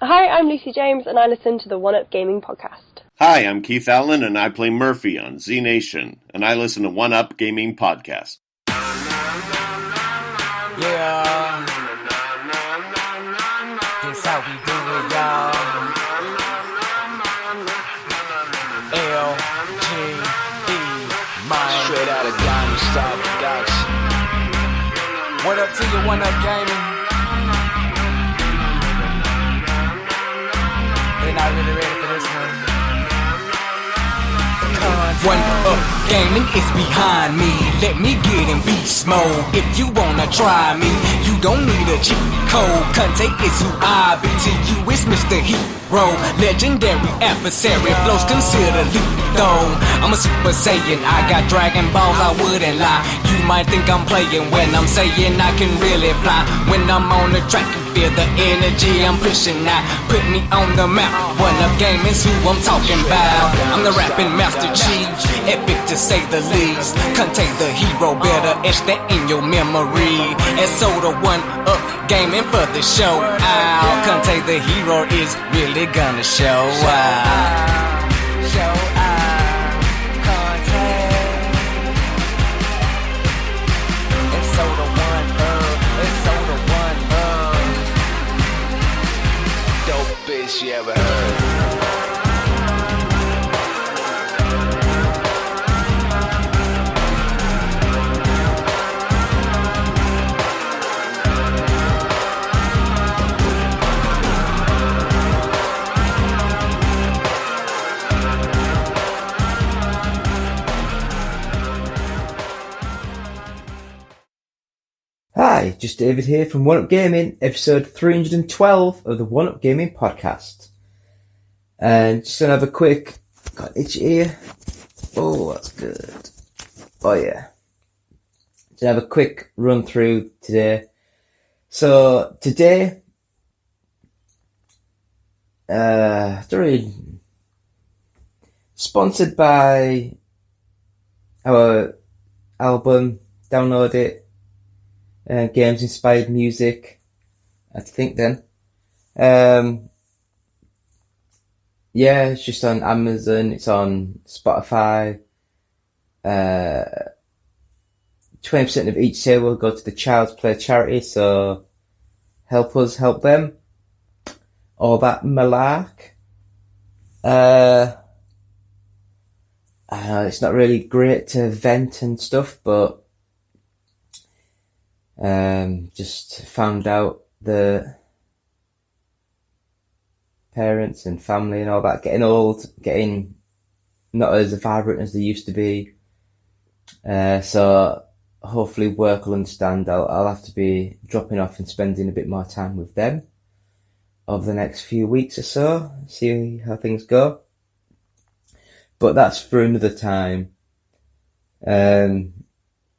Hi, I'm Lucy James, and I listen to the One Up Gaming podcast. Hi, I'm Keith Allen, and I play Murphy on Z Nation, and I listen to One Up Gaming podcast. Yeah, this how we do it, y'all. L-G-E, man. Straight out of Diamond Star Production. What up to you, One Up Gaming? They're not really ready for this one. One Up Gaming is behind me. Let me get in beast mode. If you wanna try me, you don't need a cheat code. Conte is who I be. To you, it's Mr. Hero. Legendary adversary. Flows consider lethal. I'm a Super Saiyan. I got Dragon Balls, I wouldn't lie. You might think I'm playing when I'm saying I can really fly. When I'm on the track, you feel the energy I'm pushing out. Put me on the map. One Up Gaming's who I'm talking about. I'm the rapping Master Chief. Epic to say the least. Contain the hero, better etch that in your memory. And so the One Up Gaming for the show out. Contain the hero is really gonna show out. Show out. Contain. And so the One Up. And so the One Up. Dope bitch you ever heard. Hi, just David here from One Up Gaming, episode 312 of the One Up Gaming podcast. And just gonna have a quick, got an itchy ear. Oh, that's good. Oh yeah. Just have a quick run through today. So today, sponsored by our album, download it. Games inspired music, I think then. Yeah, it's just on Amazon, it's on Spotify. 20% of each sale will go to the Child's Play charity, so help us help them. All that malark. I know it's not really great to vent and stuff, but just found out the parents and family and all that getting old, getting not as vibrant as they used to be. So hopefully work will understand. I'll have to be dropping off and spending a bit more time with them over the next few weeks or so, see how things go. But that's for another time.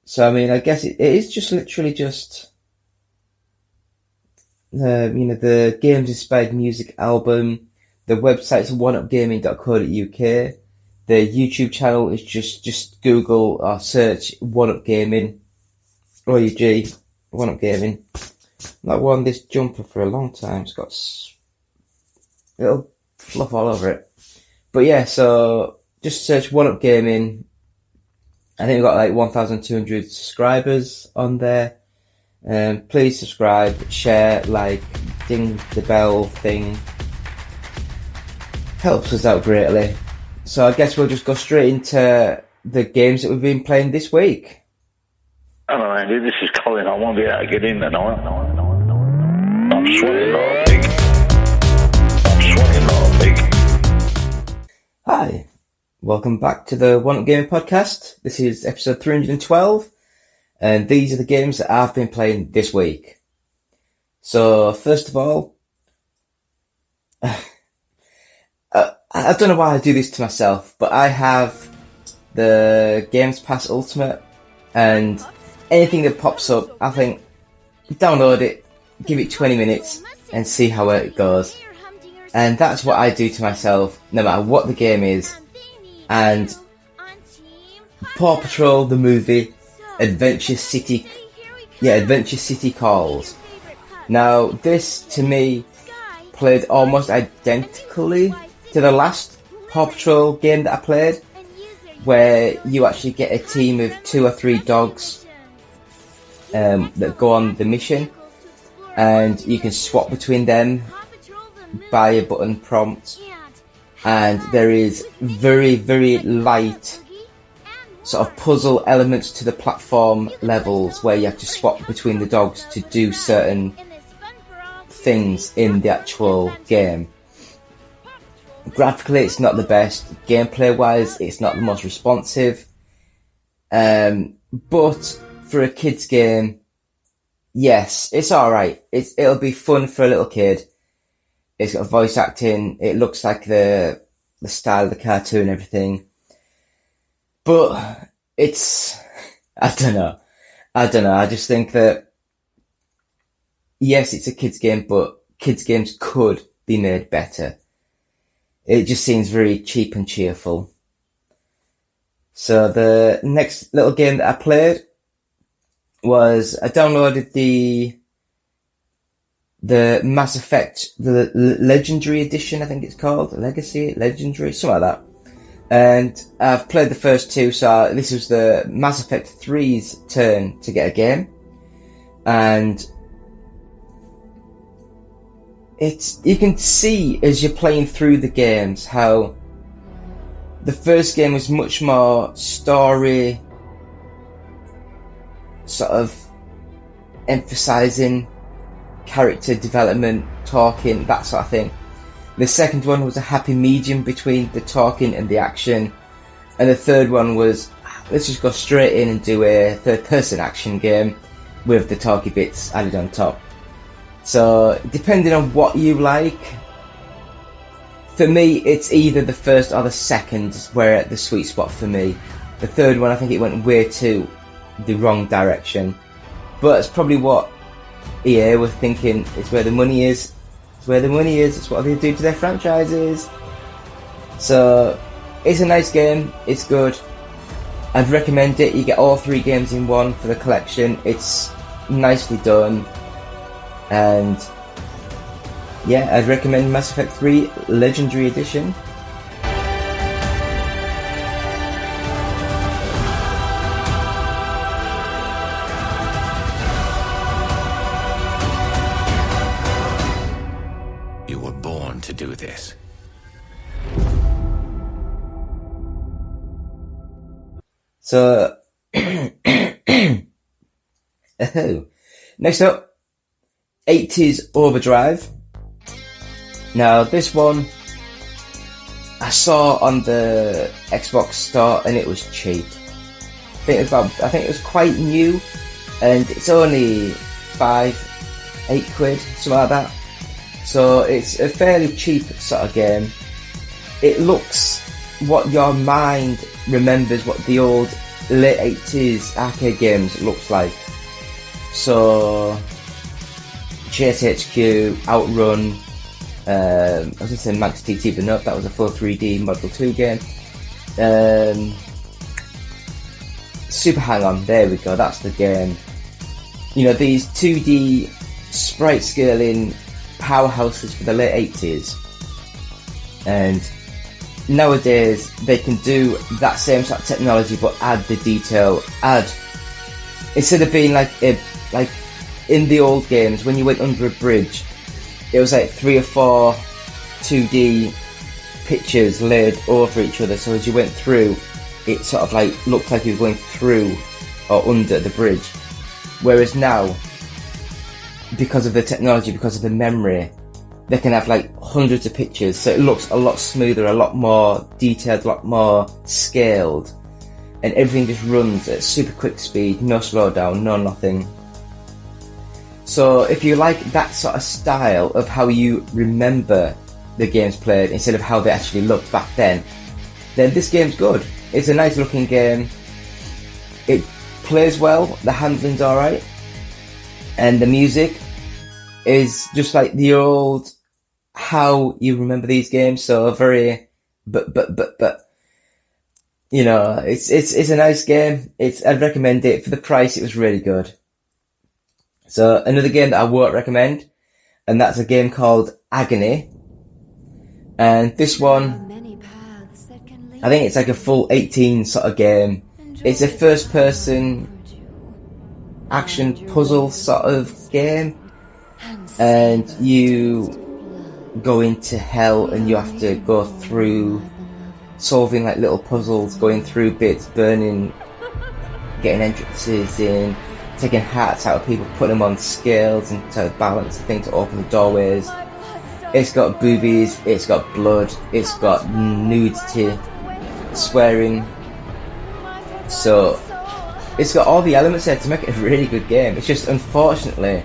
So, I mean, I guess it is just literally just, the games inspired music album. The website's oneupgaming.co.uk. The YouTube channel is just Google or search One Up Gaming. OUG, One Up Gaming. I've worn this jumper for a long time. It's got little fluff all over it. But yeah, so just search One Up Gaming. I think we've got like 1,200 subscribers on there. Please subscribe, share, like, ding the bell thing. Helps us out greatly. So I guess we'll just go straight into the games that we've been playing this week. Hello Andy, this is Colin. I won't be able to get in tonight. I'm sweating all big. Hi. Welcome back to the One Up Gaming podcast. This is episode 312, and these are the games that I've been playing this week. So, first of all, I don't know why I do this to myself, but I have the Games Pass Ultimate, and anything that pops up, I think, download it, give it 20 minutes, and see how it goes. And that's what I do to myself, no matter what the game is. And Paw Patrol, the movie, Adventure City Calls. Now, this, to me, played almost identically to the last Paw Patrol game that I played, where you actually get a team of 2 or 3 dogs that go on the mission, and you can swap between them by a button prompt, and there is very, very light sort of puzzle elements to the platform levels where you have to swap between the dogs to do certain things in the actual game. Graphically, it's not the best. Gameplay wise, it's not the most responsive. But for a kid's game, yes, it's alright. It'll be fun for a little kid. It's got voice acting. It looks like the style of the cartoon and everything. But it's, I don't know. I just think that, yes, it's a kid's game, but kids' games could be made better. It just seems very cheap and cheerful. So the next little game that I played was, I downloaded the Mass Effect, the Legendary Edition, I think it's called, Legacy, Legendary, something like that. And I've played the first 2, so this was the Mass Effect 3's turn to get a game. And you can see as you're playing through the games how the first game was much more story, sort of emphasizing character development, talking, that sort of thing. The second one was a happy medium between the talking and the action. And the third one was, let's just go straight in and do a third-person action game with the talky bits added on top. So, depending on what you like, for me, it's either the first or the second where at the sweet spot for me. The third one, I think it went way too the wrong direction. But it's probably what EA were thinking, it's where the money is. It's where the money is, it's what they do to their franchises. So, it's a nice game, it's good. I'd recommend it. You get all 3 games in one for the collection. It's nicely done. And yeah, I'd recommend Mass Effect 3 Legendary Edition. You were born to do this. So, next up, 80s Overdrive. Now, this one I saw on the Xbox store and it was cheap. I think it was quite new, and it's only 8 quid, something like that. So it's a fairly cheap sort of game. It looks what your mind remembers what the old late 80s arcade games looks like. So Chase HQ, Outrun, I was going to say Max TT, but no, that was a full 3D Model 2 game. Super Hang-On, there we go, that's the game. You know, these 2D sprite scaling powerhouses for the late 80s. And nowadays, they can do that same sort of technology, but add the detail, instead of being like in the old games, when you went under a bridge, it was like 3 or 4 2D pictures laid over each other, so as you went through, it sort of like looked like you were going through or under the bridge. Whereas now, because of the technology, because of the memory, they can have like hundreds of pictures, so it looks a lot smoother, a lot more detailed, a lot more scaled, and everything just runs at super quick speed, no slowdown, no nothing. So if you like that sort of style of how you remember the games played instead of how they actually looked back then this game's good. It's a nice looking game, it plays well, the handling's alright, and the music is just like the old, how you remember these games, so very, but, you know, it's a nice game. I'd recommend it. For the price, it was really good. So, another game that I won't recommend, and that's a game called Agony. And this one, I think it's like a full 18 sort of game. It's a first person action puzzle sort of game. And you go into hell and you have to go through solving like little puzzles, going through bits, burning, getting entrances in, taking hearts out of people, putting them on scales and to balance the thing to open the doorways. It's got boobies, it's got blood, it's got nudity, swearing. So it's got all the elements there to make it a really good game. It's just unfortunately,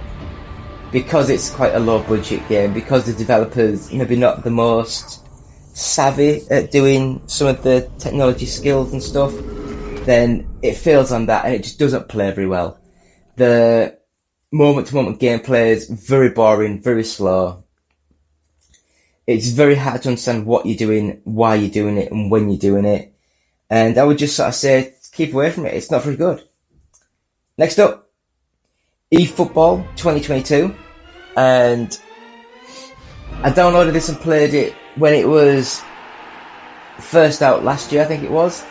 because it's quite a low budget game, because the developers maybe not the most savvy at doing some of the technology skills and stuff, then it fails on that and it just doesn't play very well. The moment to moment gameplay is very boring, very slow. It's very hard to understand what you're doing, why you're doing it, and when you're doing it. And I would just sort of say, keep away from it. It's not very good. Next up, eFootball 2022. And I downloaded this and played it when it was first out last year, I think it was.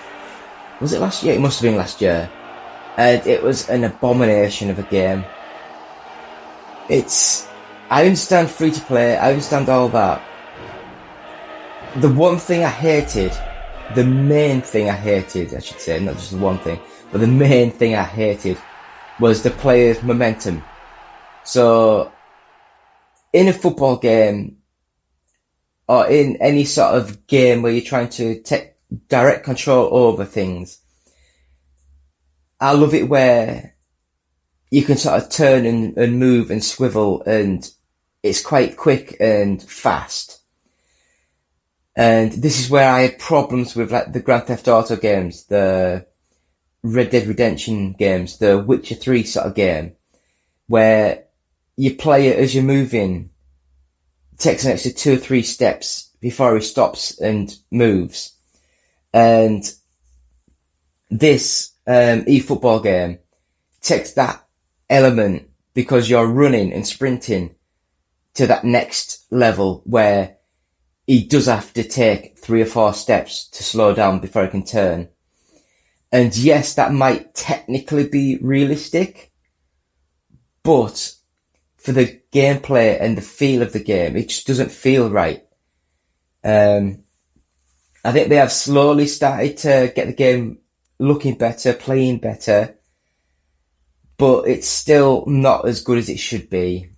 Was it last year? It must have been last year. And it was an abomination of a game. I understand free to play, I understand all that. The one thing I hated, the main thing I hated, I should say, not just the one thing, but the main thing I hated was the player's momentum. So, in a football game, or in any sort of game where you're trying to take direct control over things, I love it where you can sort of turn and move and swivel, and it's quite quick and fast. And this is where I had problems with like the Grand Theft Auto games, the Red Dead Redemption games, the Witcher 3 sort of game, where you play it as you're moving, it takes an extra 2 or 3 steps before he stops and moves. And this eFootball game takes that element, because you're running and sprinting, to that next level where he does have to take 3 or 4 steps to slow down before he can turn. And yes, that might technically be realistic, but for the gameplay and the feel of the game, it just doesn't feel right. I think they have slowly started to get the game looking better, playing better, but it's still not as good as it should be.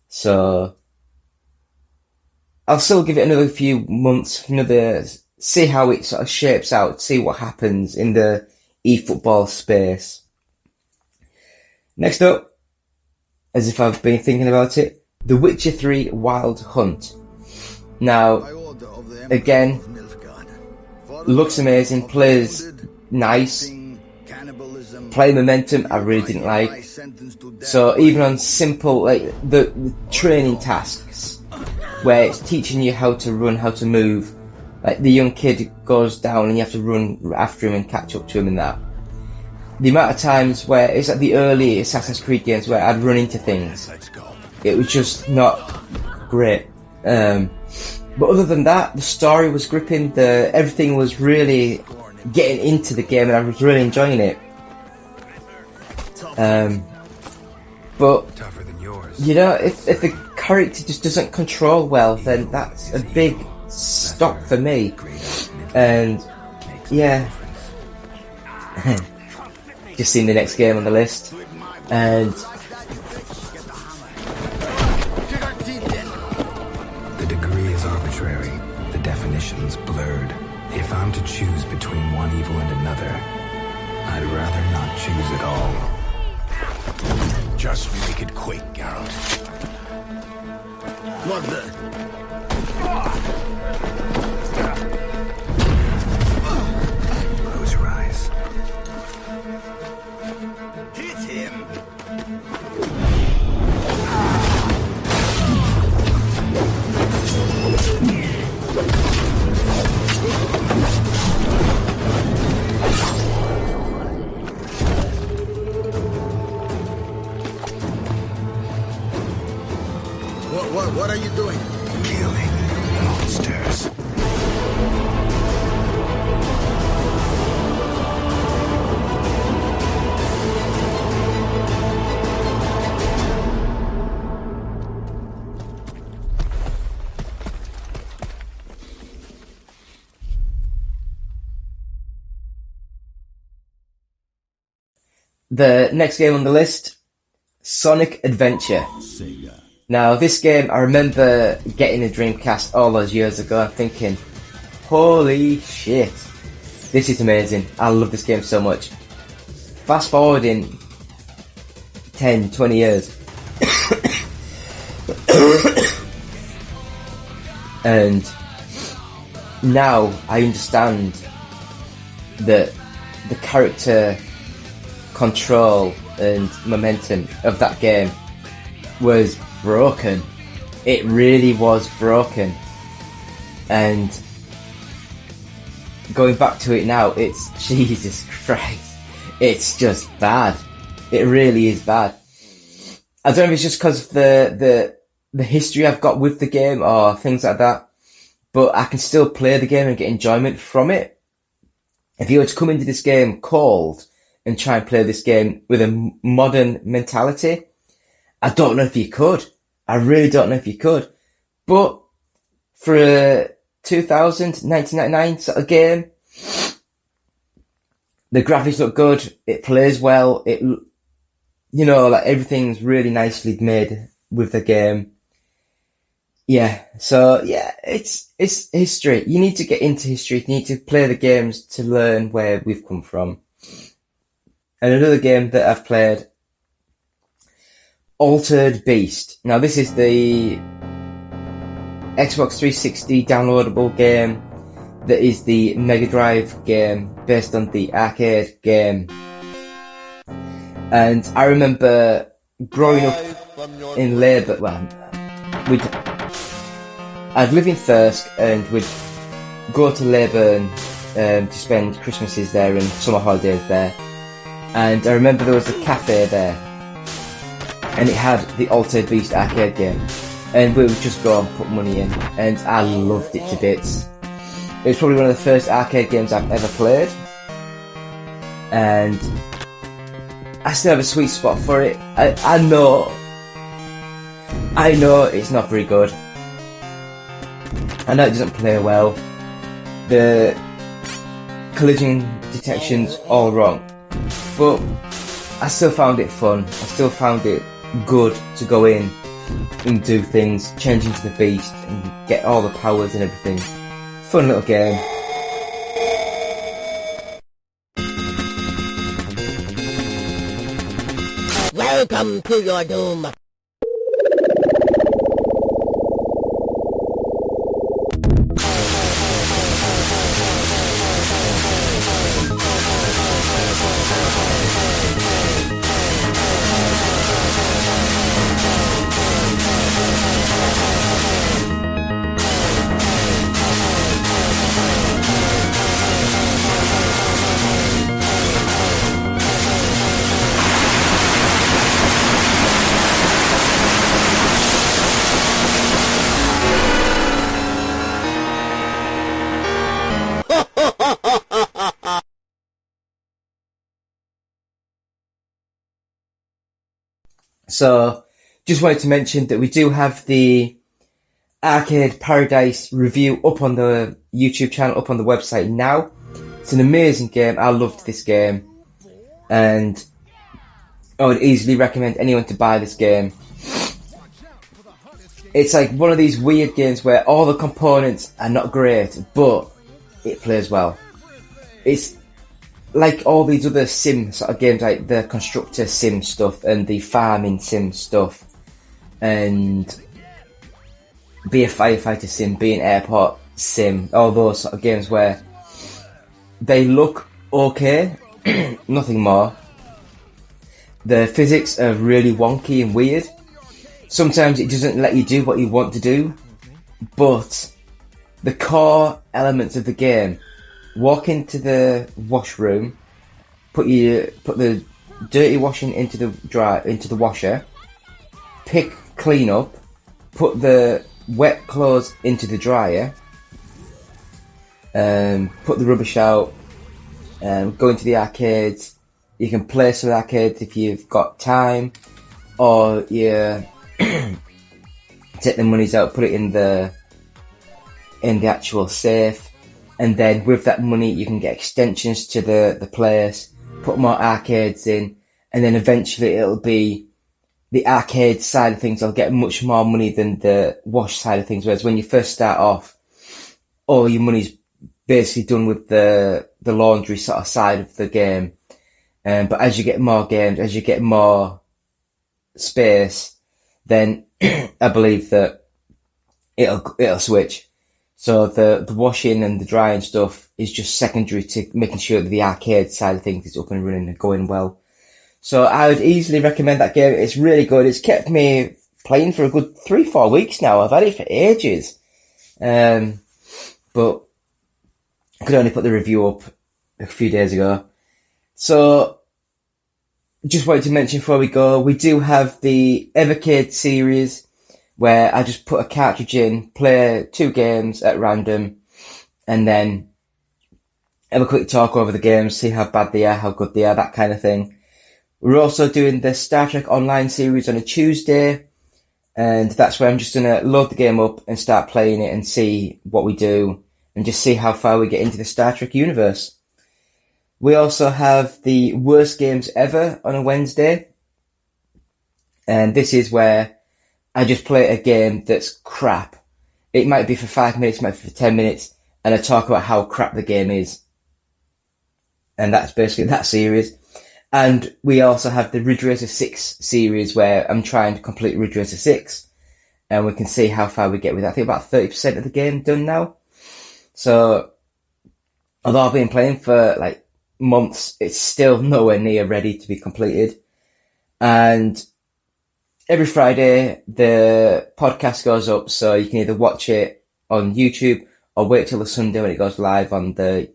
So I'll still give it another few months, see how it sort of shapes out, see what happens in the eFootball space. Next up, as if I've been thinking about it, The Witcher 3 Wild Hunt. Now, again, looks amazing, plays nice, play momentum I really didn't like. So even on simple, like the training tasks, where it's teaching you how to run, how to move, like the young kid goes down and you have to run after him and catch up to him and that. The amount of times where it's like the early Assassin's Creed games where I'd run into things, it was just not great. But other than that, the story was gripping, everything was really getting into the game and I was really enjoying it. But you know, if the character just doesn't control well, then that's a big stop for me. And yeah, just seen the next game on the list, and the degree is arbitrary, the definition's blurred. If I'm to choose between one evil and another, I'd rather not choose at all. Just make it quick, Geralt. What the? Close your eyes. Hit him! What are you doing? the next game on the list, Sonic Adventure. Now, this game, I remember getting a Dreamcast all those years ago and thinking, holy shit, this is amazing. I love this game so much. Fast forwarding 10, 20 years. And now I understand that the character control and momentum of that game was broken. It really was broken. And going back to it now, it's Jesus Christ. It's just bad. It really is bad. I don't know if it's just because of the history I've got with the game or things like that, but I can still play the game and get enjoyment from it. If you were to come into this game cold and try and play this game with a modern mentality, I don't know if you could. I really don't know if you could. But for a 1999 sort of game, the graphics look good, it plays well, like everything's really nicely made with the game. Yeah, so yeah, it's history. You need to get into history, you need to play the games to learn where we've come from. And another game that I've played, Altered Beast. Now this is the Xbox 360 downloadable game that is the Mega Drive game based on the arcade game. And I remember growing up in Labour, I'd live in Thirsk and we'd go to Labour to spend Christmases there and summer holidays there. And I remember there was a cafe there and it had the Altered Beast arcade game. And we would just go and put money in, and I loved it to bits. It was probably one of the first arcade games I've ever played, and I still have a sweet spot for it. I know it's not very good. I know it doesn't play well. The collision detection's all wrong, but I still found it fun. I still found it good to go in and do things, change into the beast and get all the powers and everything. Fun little game. Welcome to your doom. So, just wanted to mention that we do have the Arcade Paradise review up on the YouTube channel, up on the website now. It's an amazing game. I loved this game. And I would easily recommend anyone to buy this game. It's like one of these weird games where all the components are not great, but it plays well. It's like all these other sim sort of games, like the constructor sim stuff and the farming sim stuff, and be a firefighter sim, be an airport sim, all those sort of games where they look okay, nothing more. The physics are really wonky and weird. Sometimes it doesn't let you do what you want to do, but the core elements of the game, walk into the washroom, put the dirty washing into the washer, clean up, put the wet clothes into the dryer, put the rubbish out, go into the arcades. You can play some arcades if you've got time, or you take the monies out, put it in the actual safe, and then with that money you can get extensions to the place, put more arcades in, and then eventually it'll be the arcade side of things. I'll get much more money than the wash side of things. Whereas when you first start off, all your money's basically done with the laundry sort of side of the game. But as you get more games, as you get more space, then I believe that it'll switch. So the washing and the drying stuff is just secondary to making sure that the arcade side of things is up and running and going well. So I would easily recommend that game. It's really good. It's kept me playing for a good 3-4 weeks now. I've had it for ages. But I could only put the review up a few days ago. So just wanted to mention before we go, we do have the Evercade series where I just put a cartridge in, play 2 games at random, and then have a quick talk over the games, see how bad they are, how good they are, that kind of thing. We're also doing the Star Trek Online series on a Tuesday, and that's where I'm just going to load the game up and start playing it and see what we do, and just see how far we get into the Star Trek universe. We also have the Worst Games Ever on a Wednesday, and this is where I just play a game that's crap. It might be for 5 minutes, it might be for 10 minutes, and I talk about how crap the game is. And that's basically that series. And we also have the Ridge Racer 6 series where I'm trying to complete Ridge Racer 6. And we can see how far we get with that. I think about 30% of the game done now. So, although I've been playing for like months, it's still nowhere near ready to be completed. And every Friday, the podcast goes up, so you can either watch it on YouTube or wait till the Sunday when it goes live on the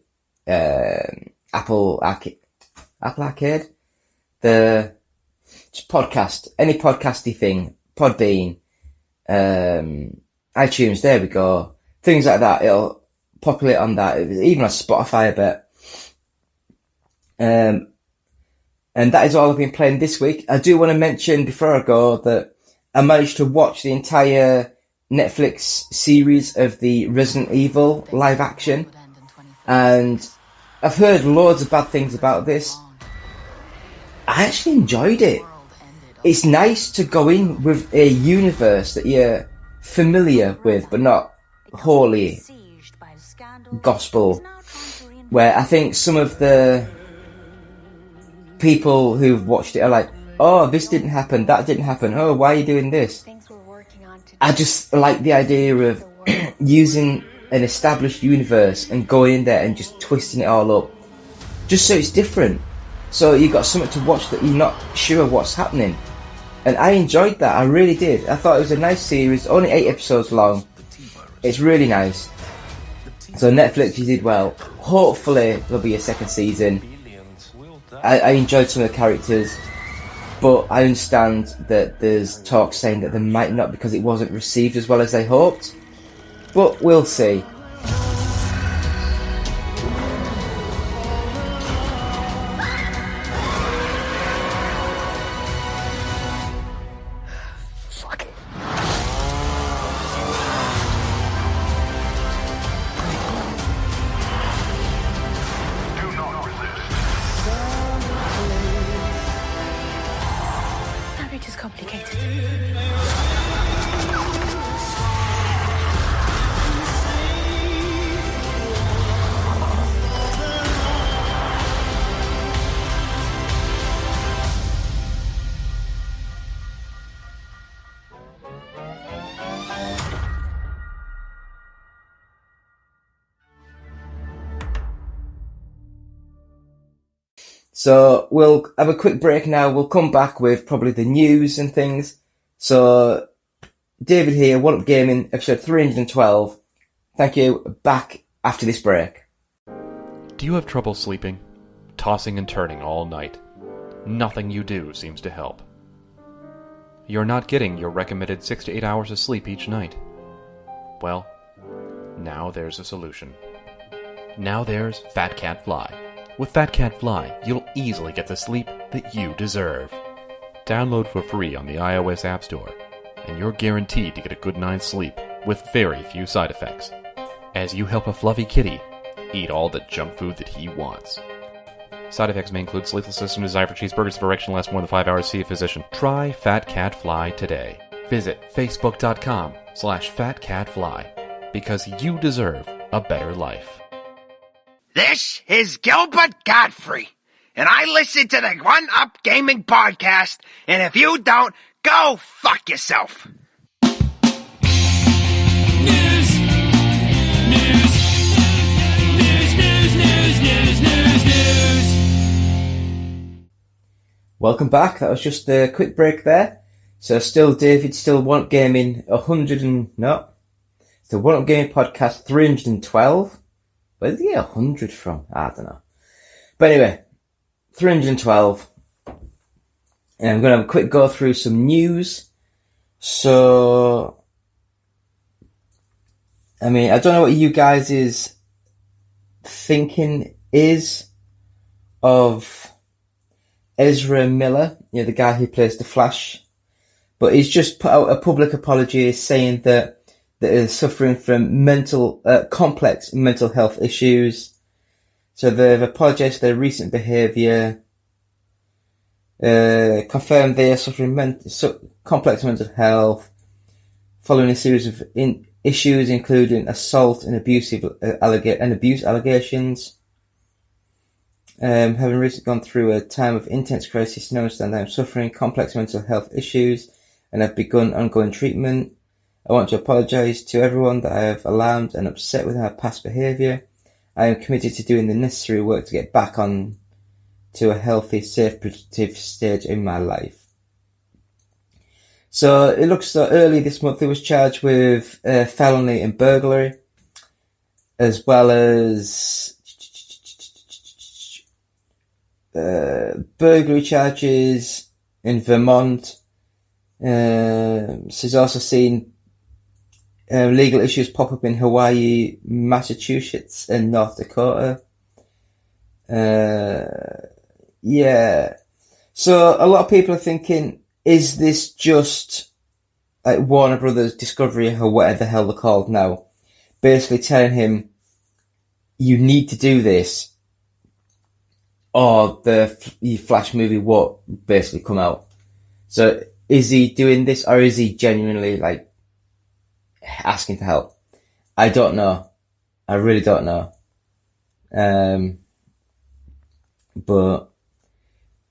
Apple Arcade, the podcast, any podcasty thing, Podbean, iTunes, there we go, things like that. It'll populate on that, even on Spotify, I bet. And that is all I've been playing this week. I do want to mention before I go that I managed to watch the entire Netflix series of the Resident Evil live action, and I've heard loads of bad things about this. I actually enjoyed it. It's nice to go in with a universe that you're familiar with, but not wholly gospel, where I think some of the people who've watched it are like, oh, this didn't happen, that didn't happen, oh, why are you doing this? I just like the idea of using an established universe and going in there and just twisting it all up, just so it's different, so you've got something to watch that you're not sure what's happening. And I enjoyed that, I really did. I thought it was a nice series, only 8 episodes long. It's really nice. So Netflix, you did well. Hopefully there'll be a second season. I enjoyed some of the characters, but I understand that there's talk saying that there might not, because it wasn't received as well as they hoped. But we'll see. Fuck it. Marriage is complicated. So we'll have a quick break now. We'll come back with probably the news and things. So David here, One Up Gaming, episode 312. Thank you. Back after this break. Do you have trouble sleeping? Tossing and turning all night? Nothing you do seems to help. You're not getting your recommended 6 to 8 hours of sleep each night. Well, now there's a solution. Now there's Fat Cat Fly. With Fat Cat Fly, you'll easily get the sleep that you deserve. Download for free on the iOS App Store, and you're guaranteed to get a good night's sleep with very few side effects, as you help a fluffy kitty eat all the junk food that he wants. Side effects may include sleeplessness and desire for cheeseburgers. If erection lasts more than 5 hours, see a physician. Try Fat Cat Fly today. Visit facebook.com/fatcatfly because you deserve a better life. This is Gilbert Godfrey, and I listen to the One Up Gaming Podcast, and if you don't, go fuck yourself. Welcome back. That was just a quick break there. So still David, still One Up Gaming it's the One Up Gaming Podcast 312. Where did he get 100 from? I don't know. But anyway, 312. And I'm going to have a quick go through some news. So, I mean, I don't know what you guys' thinking is of Ezra Miller, the guy who plays the Flash, but he's just put out a public apology saying that is suffering from complex mental health issues. So they've apologised for their recent behaviour, confirmed they are suffering complex mental health following a series of issues including assault and abuse allegations. Having recently gone through a time of intense crisis, I understand that I'm suffering complex mental health issues and have begun ongoing treatment. I want to apologise to everyone that I have alarmed and upset with my past behaviour. I am committed to doing the necessary work to get back on to a healthy, safe, productive stage in my life. So it looks like early this month he was charged with felony and burglary, as well as burglary charges in Vermont. So he's also seen legal issues pop up in Hawaii, Massachusetts, and North Dakota. Yeah. So a lot of people are thinking, is this just like Warner Brothers Discovery or whatever the hell they're called now, basically telling him, you need to do this, or the Flash movie won't basically come out. So is he doing this, or is he genuinely like asking for help? I don't know. I really don't know. But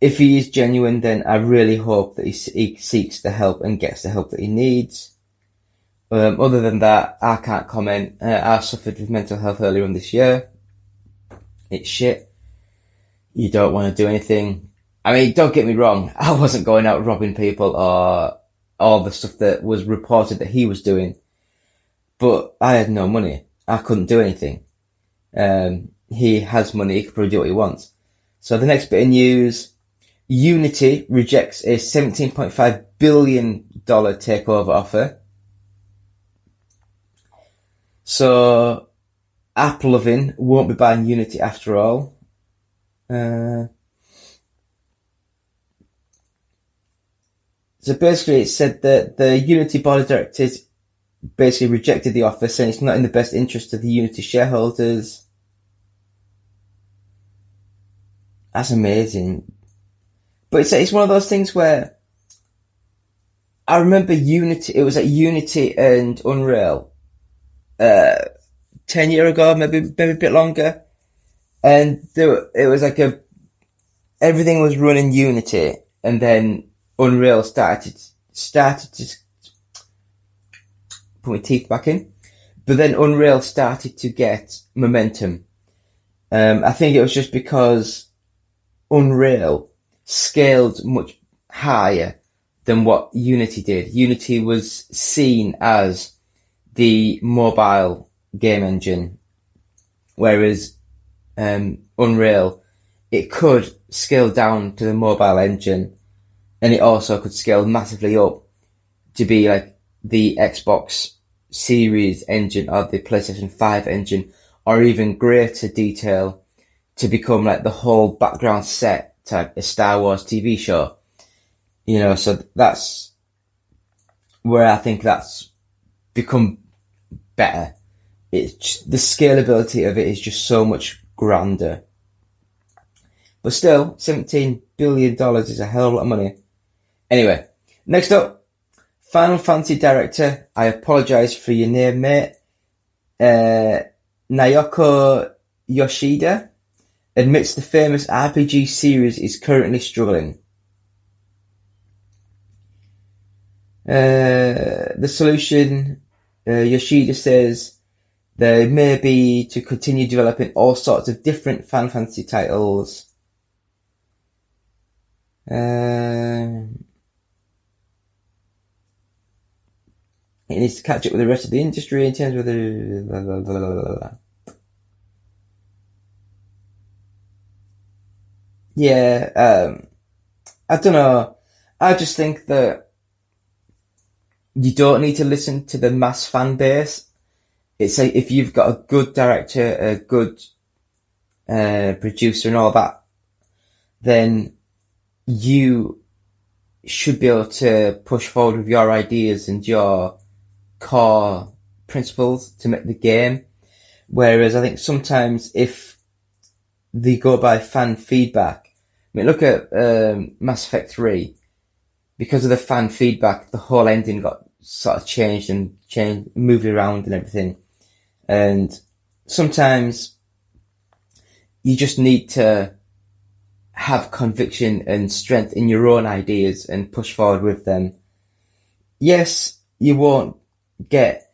if he is genuine, then I really hope that he seeks the help and gets the help that he needs. Other than that, I can't comment. I suffered with mental health earlier on this year. It's shit. You don't want to do anything. I mean, don't get me wrong. I wasn't going out robbing people or all the stuff that was reported that he was doing. But I had no money. I couldn't do anything. He has money. He can probably do what he wants. So the next bit of news, Unity rejects a $17.5 billion takeover offer. So AppLovin won't be buying Unity after all. So basically it said that the Unity board of directors basically rejected the offer, saying it's not in the best interest of the Unity shareholders. That's amazing. But it's one of those things where I remember Unity, it was like Unity and Unreal 10 years ago, maybe a bit longer. And it was like everything was running Unity, and then Unreal started to put my teeth back in. But then Unreal started to get momentum. I think it was just because Unreal scaled much higher than what Unity did. Unity was seen as the mobile game engine, whereas Unreal, it could scale down to the mobile engine, and it also could scale massively up to be like the Xbox Series engine or the PlayStation 5 engine, or even greater detail to become like the whole background set type a Star Wars TV show. So that's where I think that's become better. The scalability of it is just so much grander. But still, $17 billion is a hell of a lot of money. Anyway, next up, Final Fantasy director, I apologize for your name, mate. Naoko Yoshida admits the famous RPG series is currently struggling. The solution, Yoshida says, there may be to continue developing all sorts of different Final Fantasy titles. It needs to catch up with the rest of the industry in terms of the... Blah, blah, blah, blah, blah. Yeah, I don't know. I just think that you don't need to listen to the mass fan base. It's like if you've got a good director, a good producer and all that, then you should be able to push forward with your ideas and your core principles to make the game. Whereas I think sometimes if they go by fan feedback, I mean, look at Mass Effect 3. Because of the fan feedback, the whole ending got sort of changed, moved around and everything. And sometimes you just need to have conviction and strength in your own ideas and push forward with them. Yes, you won't get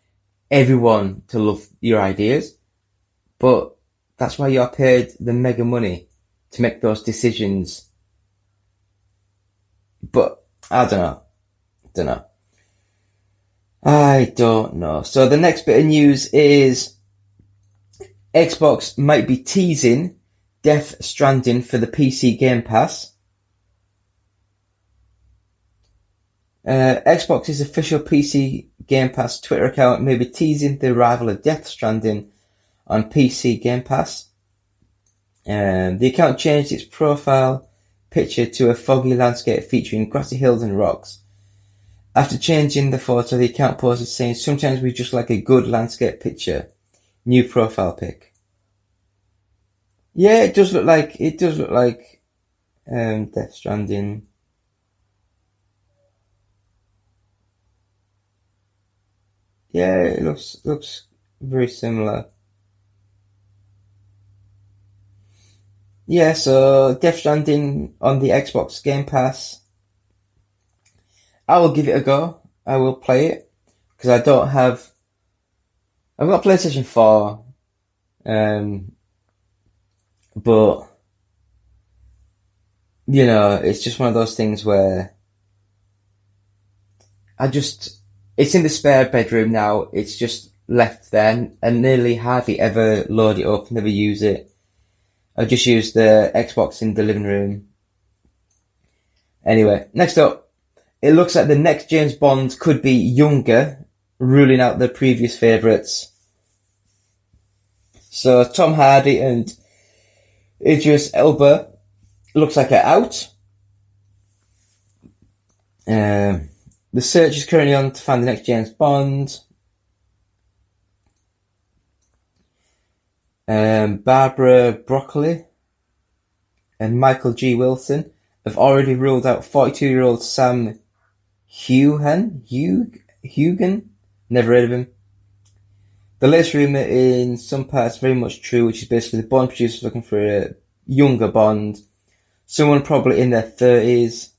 everyone to love your ideas, but that's why you're paid the mega money to make those decisions. But I don't know. So the next bit of news is Xbox might be teasing Death Stranding for the PC Game Pass. Xbox's official PC Game Pass Twitter account may be teasing the arrival of Death Stranding on PC Game Pass. The account changed its profile picture to a foggy landscape featuring grassy hills and rocks. After changing the photo, the account posted saying, "Sometimes we just like a good landscape picture. New profile pic." Yeah, it does look like Death Stranding. Yeah, it looks very similar. Yeah, so Death Stranding on the Xbox Game Pass. I will give it a go. I will play it because I've got PlayStation 4, but you know, it's just one of those things where it's in the spare bedroom now. It's just left there, and nearly hardly ever load it up, never use it. I just use the Xbox in the living room. Anyway, next up, it looks like the next James Bond could be younger, ruling out the previous favourites. So Tom Hardy and Idris Elba looks like they're out. The search is currently on to find the next James Bond. Barbara Broccoli and Michael G. Wilson have already ruled out 42-year-old Sam Hugan? Never heard of him. The latest rumour in some parts very much true, which is basically the Bond producers looking for a younger Bond, someone probably in their 30s.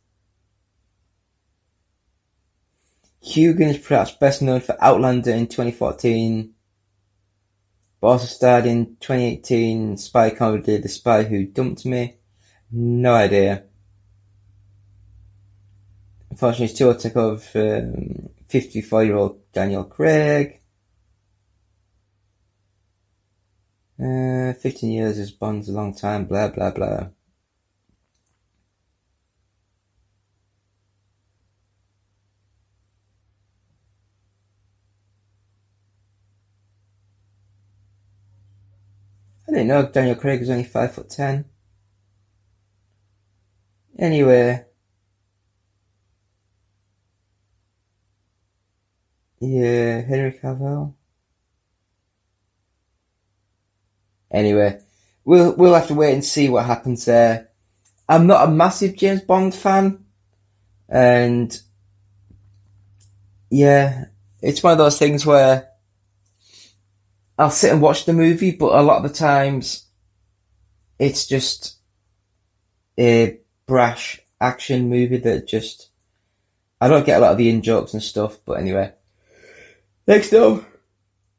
Hugan is perhaps best known for Outlander in 2014, but also starred in 2018 spy comedy The Spy Who Dumped Me. No idea. Unfortunately, his tour took over 54-year-old Daniel Craig. 15 years as Bond's a long time, blah, blah, blah. I didn't know Daniel Craig was only 5'10". Anyway. Yeah, Henry Cavill. Anyway, we'll have to wait and see what happens there. I'm not a massive James Bond fan, and yeah, it's one of those things where I'll sit and watch the movie, but a lot of the times it's just a brash action movie that just, I don't get a lot of the in-jokes and stuff, but anyway. Next up,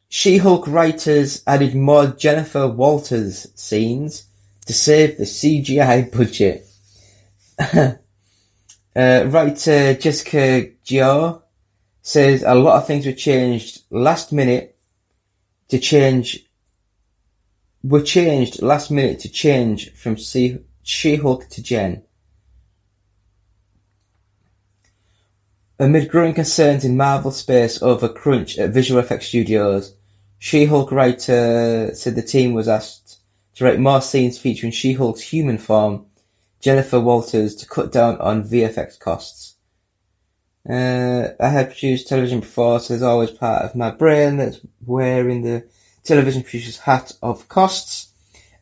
She-Hulk writers added more Jennifer Walters scenes to save the CGI budget. Writer Jessica Gior says a lot of things were changed last minute to change from She-Hulk to Jen. Amid growing concerns in Marvel space over crunch at visual effects studios, She-Hulk writer said the team was asked to write more scenes featuring She-Hulk's human form, Jennifer Walters, to cut down on VFX costs. I had produced television before, so there's always part of my brain that's wearing the television producer's hat of costs,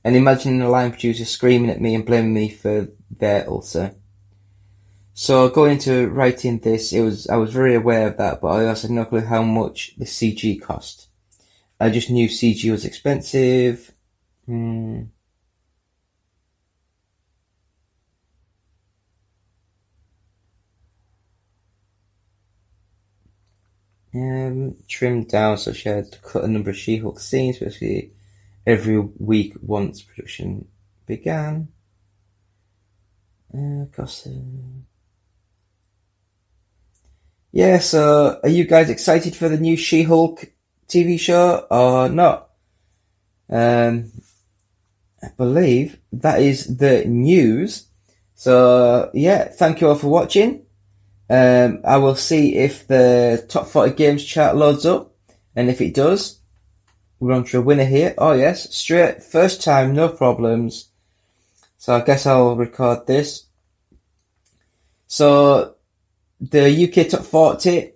and imagining a line producer screaming at me and blaming me for their ulcer. So going into writing this, I was very aware of that, but I also had no clue how much the CG cost. I just knew CG was expensive. Trimmed down, so she had to cut a number of She-Hulk scenes, basically every week once production began. Yeah, so are you guys excited for the new She-Hulk TV show or not? I believe that is the news. So yeah, thank you all for watching. I will see if the top 40 games chart loads up, and if it does, we're on to a winner here. Oh yes, straight, first time, no problems. So I guess I'll record this. So the UK top 40,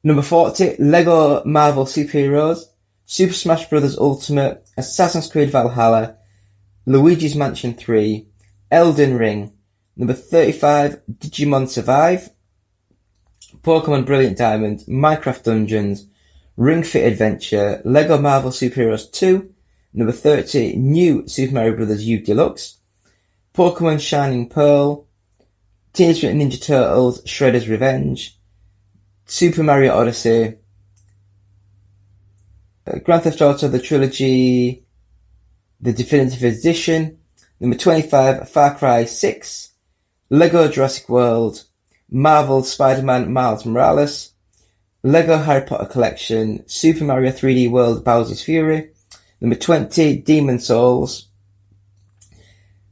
number 40, Lego Marvel Superheroes, Super Smash Bros. Ultimate, Assassin's Creed Valhalla, Luigi's Mansion 3, Elden Ring, number 35, Digimon Survive, Pokemon Brilliant Diamond, Minecraft Dungeons, Ring Fit Adventure, Lego Marvel Superheroes 2, number 30, New Super Mario Bros. U Deluxe, Pokemon Shining Pearl, Teenage Mutant Ninja Turtles, Shredder's Revenge, Super Mario Odyssey, Grand Theft Auto The Trilogy, the Definitive Edition, number 25, Far Cry 6, Lego Jurassic World, Marvel Spider-Man Miles Morales, Lego Harry Potter Collection, Super Mario 3D World Bowser's Fury, number 20, Demon's Souls,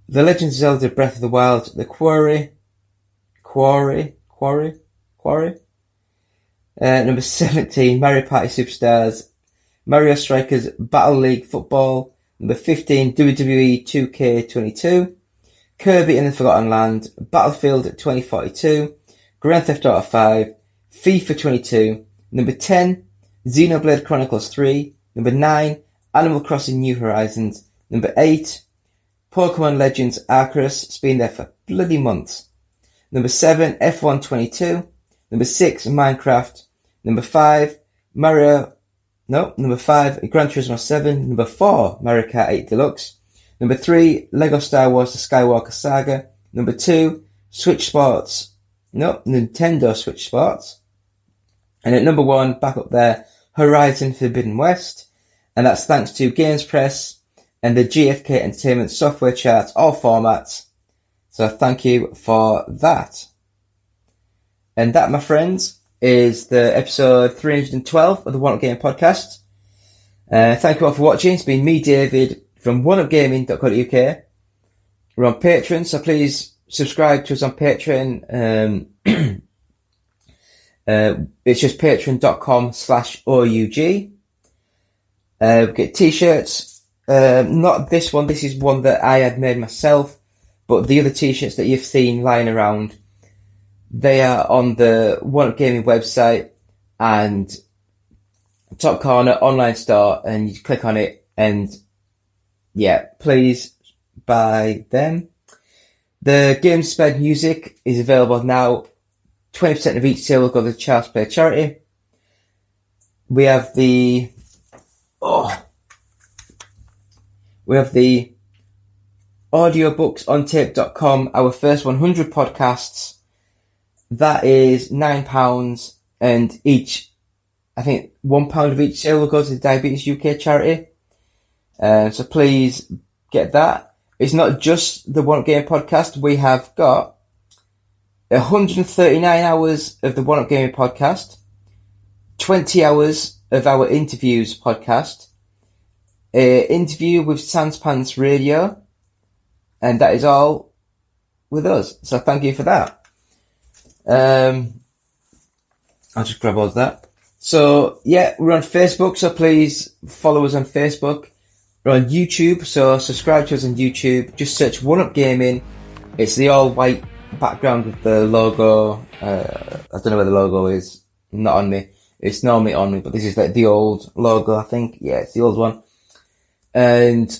The Legend of Zelda Breath of the Wild, The Quarry, number 17, Mario Party Superstars, Mario Strikers Battle League Football, number 15, WWE 2K22, Kirby and the Forgotten Land, Battlefield 2042, Grand Theft Auto 5, FIFA 22, number 10, Xenoblade Chronicles 3, number 9, Animal Crossing New Horizons, number 8, Pokemon Legends Arceus, it's been there for bloody months, number 7, F1 22, number 6, Minecraft, number 5, number 5, Gran Turismo 7, number 4, Mario Kart 8 Deluxe, number 3, Lego Star Wars The Skywalker Saga, number 2, Nintendo Switch Sports, and at number 1, back up there, Horizon Forbidden West, and that's thanks to Games Press and the GFK Entertainment software charts, all formats, so thank you for that. And that, my friends, is the episode 312 of the One Up Gaming podcast. Thank you all for watching. It's been me, David, from oneupgaming.co.uk. We're on Patreon, so please subscribe to us on Patreon. It's just patreon.com/OUG. We get t-shirts. Not this one. This is one that I had made myself, but the other t-shirts that you've seen lying around, they are on the One Up Gaming website and top corner online store, and you click on it, and yeah, please buy them. The Games Sped music is available now. 20% of each sale will go to the Child's Play charity. We have the audiobooks-on-tape.com, our first 100 podcasts. That is £9, and each, I think £1 of each sale will go to the Diabetes UK charity. So please get that. It's not just the One Up Gaming podcast. We have got 139 hours of the One Up Gaming podcast, 20 hours of our interviews podcast, an interview with Sanspants Radio, and that is all with us. So thank you for that. I'll just grab all of that. So yeah, we're on Facebook, so please follow us on Facebook. We're on YouTube, so subscribe to us on YouTube. Just search One Up Gaming. It's the all white background with the logo. I don't know where the logo is. Not on me. It's normally on me, but this is like the old logo, I think. Yeah, it's the old one. And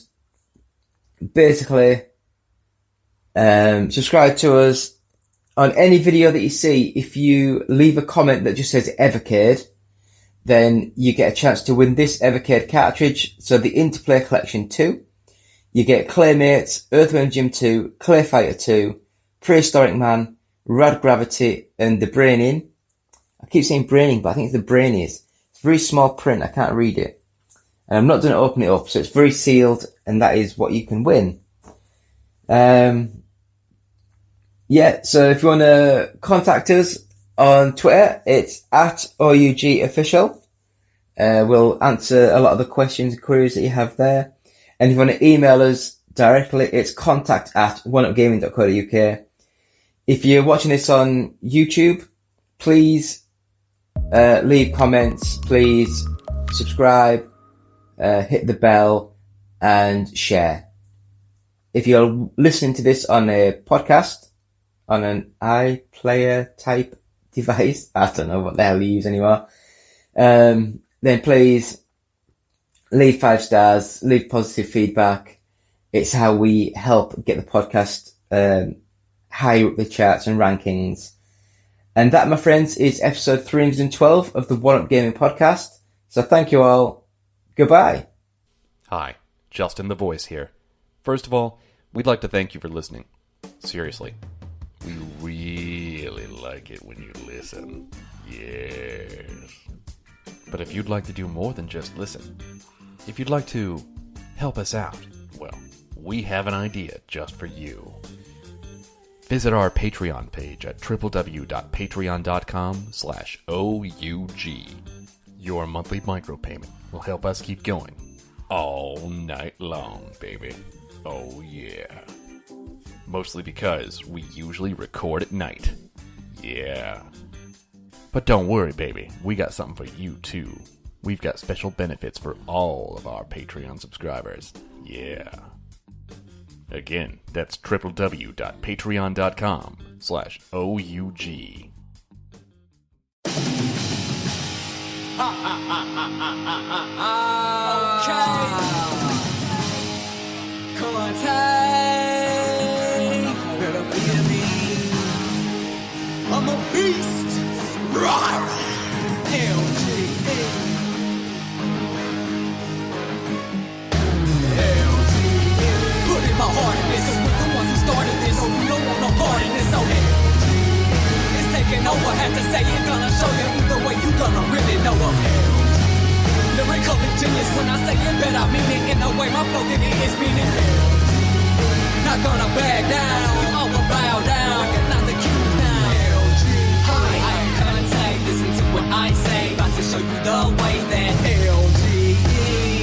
basically, subscribe to us. On any video that you see, if you leave a comment that just says Evercade, then you get a chance to win this Evercade cartridge. So the Interplay Collection 2. You get Claymates, Earthworm Jim 2, Clay Fighter 2, Prehistoric Man, Rad Gravity, and The Braining. I keep saying Braining, but I think it's The Brainies. It's very small print, I can't read it. And I'm not going to open it up, so it's very sealed, and that is what you can win. Yeah, so if you want to contact us on Twitter, it's @OUGofficial. We'll answer a lot of the questions and queries that you have there. And if you want to email us directly, it's contact@oneupgaming.co.uk. If you're watching this on YouTube, please leave comments, please subscribe, hit the bell, and share. If you're listening to this on a podcast, on an iPlayer type device, I don't know what the hell you use anymore, then please leave 5 stars, leave positive feedback. It's how we help get the podcast higher up the charts and rankings. And that, my friends, is episode 312 of the One Up Gaming podcast. So thank you all. Goodbye. Hi, Justin the Voice here. First of all, we'd like to thank you for listening. Seriously. We really like it when you listen. Yes. But if you'd like to do more than just listen, if you'd like to help us out, well, we have an idea just for you. Visit our Patreon page at www.patreon.com/OUG. Your monthly micropayment will help us keep going all night long, baby. Oh yeah. Mostly because we usually record at night. Yeah. But don't worry, baby. We got something for you, too. We've got special benefits for all of our Patreon subscribers. Yeah. Again, that's www.patreon.com/OUG. I'm a beast! Rawr! LGE. LGE. Put in my heart in this, and we're the ones who started this, so we don't want no part in this, so LGE. It's taking over, had to say it, gonna show you either way, you gonna really know of LGE. Lyrical genius, when I say it, bet I mean it in a way my flow it is meaning LGE. Not gonna back down, you all will bow down, recognize the cues now. I am Contact, listen to what I say. About to show you the way that LGE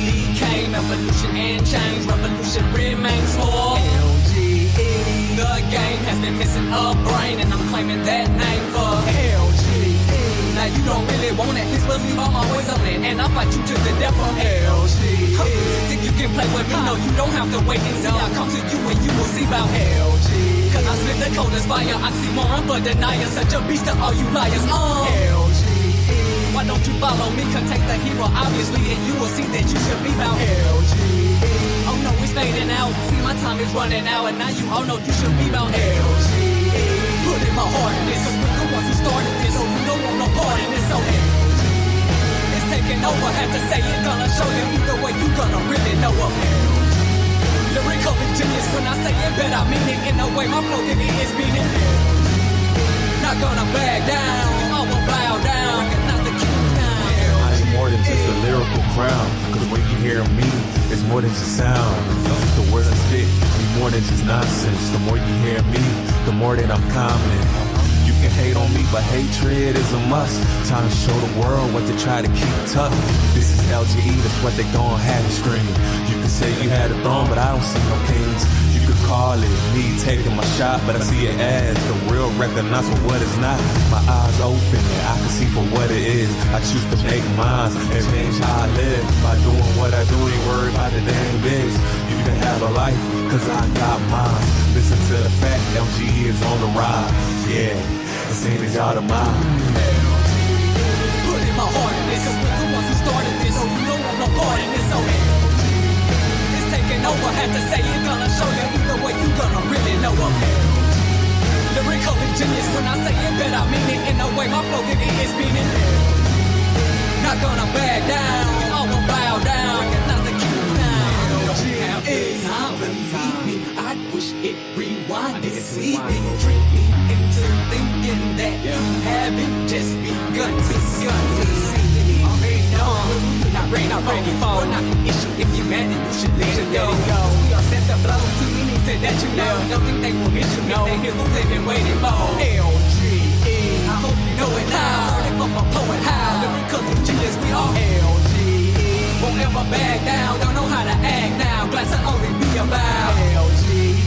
became evolution and change. Revolution remains for LGE. The game has been missing a brain, and I'm claiming that name for LGE. Now you don't really want it, please believe I'm always on it, and I'll fight you to the death for LGE. Think you can play with me? No, you don't have to wait and see. I'll come to you and you will see about LGE. Cause I spit the coldest fire, oxymoron for deniers. Such a beast to all you liars. LGE. Why don't you follow me? Can take the hero, obviously, and you will see that you should be about LGE. Oh no, it's fading out. See my time is running out, and now you all know you should be about LGE. Put in my heart in this, we're the ones who started this, so you don't want no part in this, so it's taking over, had to say it, gonna show you either way, you gonna really know of it. Lyrical genius, when I say it, bet I mean it, in a way my flow give it its meaning. Not gonna back down, I will bow down, not the king now. I ain't more than just a lyrical crown, cause when you hear me, it's more than just sound. The words I spit be more than just nonsense. The more you hear me, the more that I'm confident. You can hate on me, but hatred is a must. Time to show the world what they try to keep tough. This is LGE, that's what they gon' have to scream. You can say you had a throne, but I don't see no kings. You could call it me taking my shot, but I see it as the real recognize for what it's not. My eyes open and I can see for what it is. I choose to make mine and change how I live. By doing what I do, ain't worried about the damn biz. You can have a life, cause I got mine. Listen to the fact, LGE is on the rise. Yeah, the same as y'all to mine. Put in my heart in this, cause we're the ones who started this, so you don't want no part in this, so it's taking over, had to say it, gonna show you either way, you gonna really know of it. Lyrical genius, when I say it, bet I mean it, in a way my flow give it its meaning. Not gonna back down, I will bow down, not the king now. Time believe me, I wish it rewinded, sleep me, trick me into thinking that you haven't just begun to see. Already know, not ready for, not an issue. If you mad, then you should let it go. We are set to blow, too many said that you know. Don't think they will miss you, know they hear who they've been waiting for. LGE, I hope you know it now. Heard it from a poet, how lyrical genius we are. LGE, won't ever back down, don't know how to act now. Glass will only be about LGE.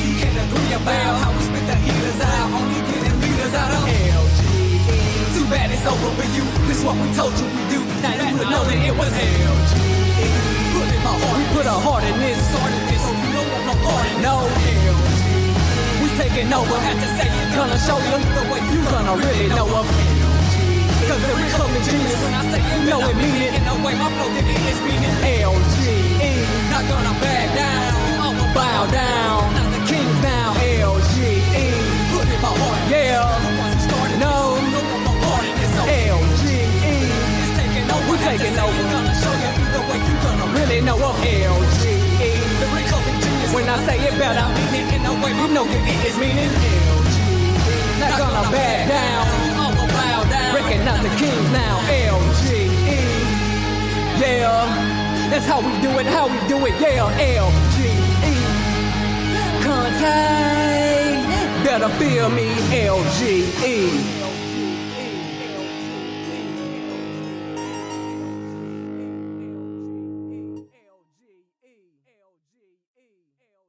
You can't agree about how we spit the heaters out, only getting leaders out of LGE. Too bad it's over for you, this what we told you we do. Now you would know that it was LGE. Put in my heart, we put our heart in this, started this, so you don't want no part in no LGE. We taking over, had to say it, gonna show you the way you gonna really know of LGE. Cause lyrical genius, when I say it, know it mean it, in a way my flow give it its meaning. LGE, not gonna back down, I will bow down, not the kings now. LGE, put in my heart, yeah, no, LGE, it's taking over, we taking over, gonna show you the way you gonna really know of LGE. Lyrical genius, when I say it, bet I mean it, in a way we know give it its meaning. LGE, not gonna back down, I will bow down, recognize the kings now. LGE, yeah, that's how we do it, yeah, LGE. Contact, better feel me, LGE.